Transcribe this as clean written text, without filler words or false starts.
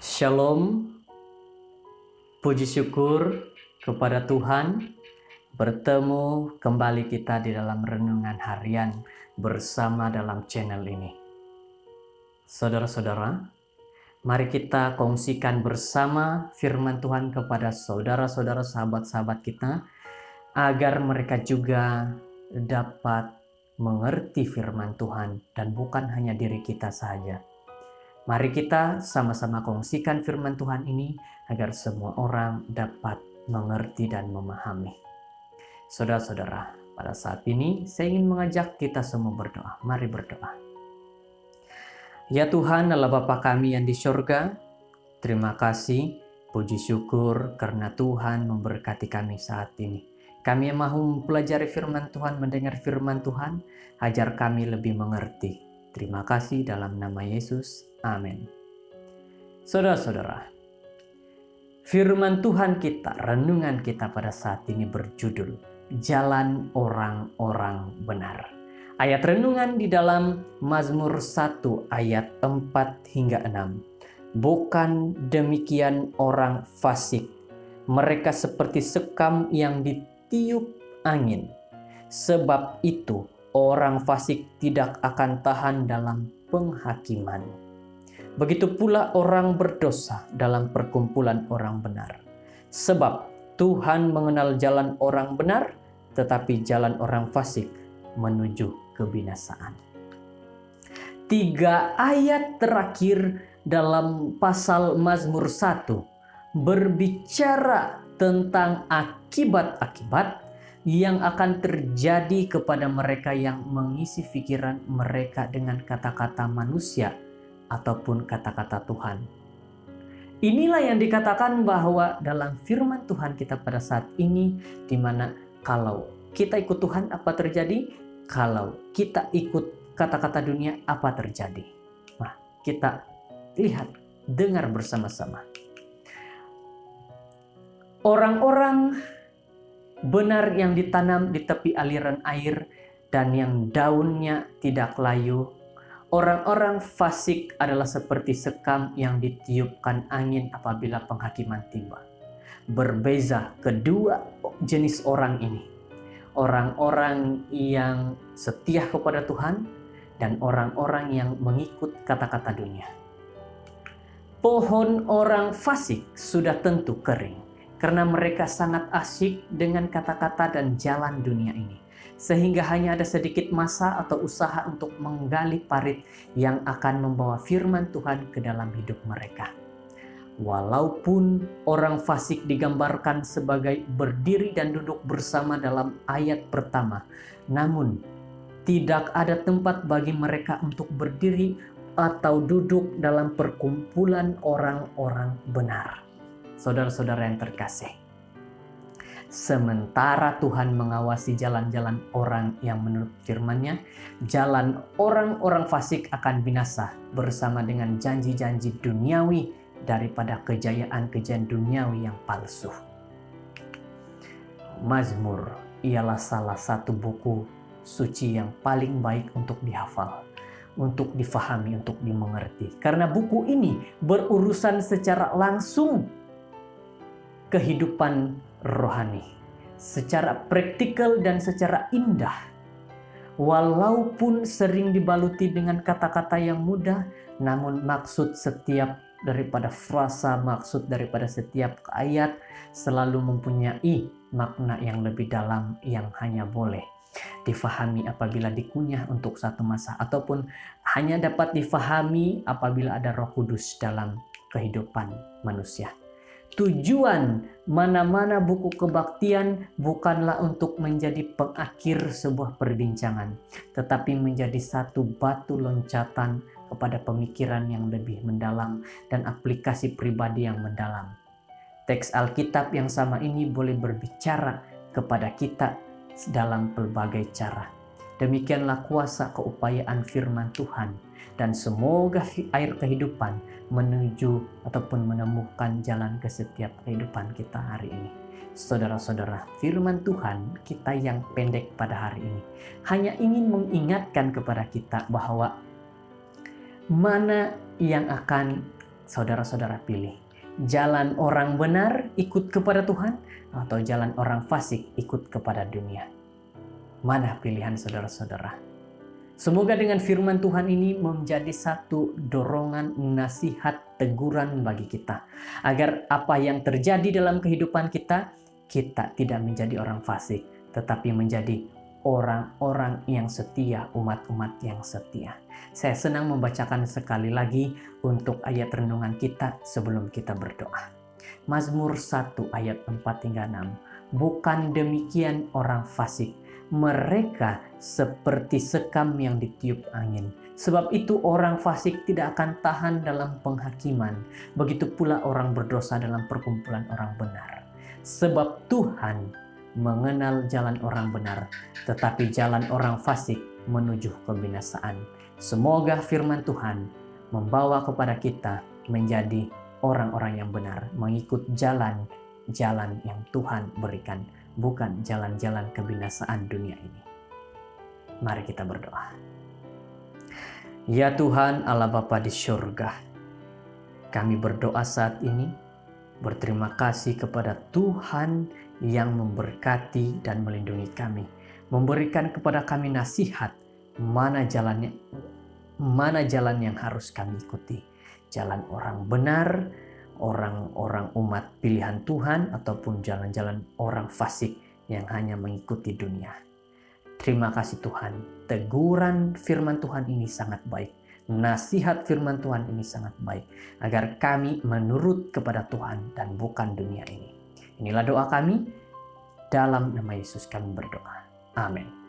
Shalom, puji syukur kepada Tuhan. Bertemu kembali kita di dalam renungan harian bersama dalam channel ini. Saudara-saudara, mari kita kongsikan bersama firman Tuhan kepada saudara-saudara, sahabat-sahabat kita, agar mereka juga dapat mengerti firman Tuhan dan bukan hanya diri kita saja. Mari kita sama-sama kongsikan firman Tuhan ini agar semua orang dapat mengerti dan memahami. Saudara-saudara, pada saat ini saya ingin mengajak kita semua berdoa. Mari berdoa. Ya Tuhan, Allah Bapa kami yang di surga, terima kasih, puji syukur karena Tuhan memberkati kami saat ini. Kami yang mahu mempelajari firman Tuhan, mendengar firman Tuhan, ajar kami lebih mengerti. Terima kasih dalam nama Yesus. Amin. Saudara-saudara, firman Tuhan kita, renungan kita pada saat ini berjudul Jalan Orang-Orang Benar. Ayat renungan di dalam Mazmur 1 ayat 4 hingga 6. Bukan demikian orang fasik, mereka seperti sekam yang ditiup angin. Sebab itu orang fasik tidak akan tahan dalam penghakiman. Begitu pula orang berdosa dalam perkumpulan orang benar. Sebab Tuhan mengenal jalan orang benar, tetapi jalan orang fasik menuju kebinasaan. 3 ayat terakhir dalam pasal Mazmur 1 berbicara tentang akibat-akibat yang akan terjadi kepada mereka yang mengisi pikiran mereka dengan kata-kata manusia ataupun kata-kata Tuhan. Inilah yang dikatakan bahwa dalam firman Tuhan kita pada saat ini, di mana kalau kita ikut Tuhan apa terjadi? Kalau kita ikut kata-kata dunia apa terjadi? Nah, kita lihat, dengar bersama-sama. Orang-orang benar yang ditanam di tepi aliran air dan yang daunnya tidak layu. Orang-orang fasik adalah seperti sekam yang ditiupkan angin apabila penghakiman tiba. Berbeza kedua jenis orang ini. Orang-orang yang setia kepada Tuhan dan orang-orang yang mengikut kata-kata dunia. Pohon orang fasik sudah tentu kering karena mereka sangat asyik dengan kata-kata dan jalan dunia ini. Sehingga hanya ada sedikit masa atau usaha untuk menggali parit yang akan membawa firman Tuhan ke dalam hidup mereka. Walaupun orang fasik digambarkan sebagai berdiri dan duduk bersama dalam ayat pertama, namun tidak ada tempat bagi mereka untuk berdiri atau duduk dalam perkumpulan orang-orang benar. Saudara-saudara yang terkasih, sementara Tuhan mengawasi jalan-jalan orang yang menurut firman-Nya, jalan orang-orang fasik akan binasa bersama dengan janji-janji duniawi daripada kejayaan-kejayaan duniawi yang palsu. Mazmur ialah salah satu buku suci yang paling baik untuk dihafal, untuk difahami, untuk dimengerti. Karena buku ini berurusan secara langsung kehidupan rohani, secara praktikal dan secara indah. Walaupun sering dibaluti dengan kata-kata yang mudah, namun maksud setiap daripada frasa, maksud daripada setiap ayat selalu mempunyai makna yang lebih dalam yang hanya boleh difahami apabila dikunyah untuk satu masa, ataupun hanya dapat difahami apabila ada Roh Kudus dalam kehidupan manusia. Tujuan mana-mana buku kebaktian bukanlah untuk menjadi pengakhir sebuah perbincangan, tetapi menjadi satu batu loncatan kepada pemikiran yang lebih mendalam dan aplikasi pribadi yang mendalam. Teks Alkitab yang sama ini boleh berbicara kepada kita dalam pelbagai cara. Demikianlah kuasa keupayaan firman Tuhan, dan semoga air kehidupan menuju ataupun menemukan jalan ke setiap kehidupan kita hari ini. Saudara-saudara, firman Tuhan kita yang pendek pada hari ini hanya ingin mengingatkan kepada kita bahwa mana yang akan saudara-saudara pilih? Jalan orang benar ikut kepada Tuhan atau jalan orang fasik ikut kepada dunia? Mana pilihan saudara-saudara? Semoga dengan firman Tuhan ini menjadi satu dorongan, nasihat, teguran bagi kita. Agar apa yang terjadi dalam kehidupan kita, kita tidak menjadi orang fasik, tetapi menjadi orang-orang yang setia, umat-umat yang setia. Saya senang membacakan sekali lagi untuk ayat renungan kita sebelum kita berdoa. Mazmur 1 ayat 4-6. Bukan demikian orang fasik, mereka seperti sekam yang ditiup angin. Sebab itu orang fasik tidak akan tahan dalam penghakiman. Begitu pula orang berdosa dalam perkumpulan orang benar. Sebab Tuhan mengenal jalan orang benar, tetapi jalan orang fasik menuju kebinasaan. Semoga firman Tuhan membawa kepada kita menjadi orang-orang yang benar, mengikut jalan-jalan yang Tuhan berikan, bukan jalan-jalan kebinasaan dunia ini. Mari kita berdoa. Ya Tuhan Allah Bapa di surga, kami berdoa saat ini, berterima kasih kepada Tuhan yang memberkati dan melindungi kami, memberikan kepada kami nasihat mana jalan yang harus kami ikuti. Jalan orang benar, orang-orang umat pilihan Tuhan, ataupun jalan-jalan orang fasik yang hanya mengikuti dunia. Terima kasih Tuhan, teguran firman Tuhan ini sangat baik. Nasihat firman Tuhan ini sangat baik, agar kami menurut kepada Tuhan dan bukan dunia ini. Inilah doa kami, dalam nama Yesus kami berdoa. Amin.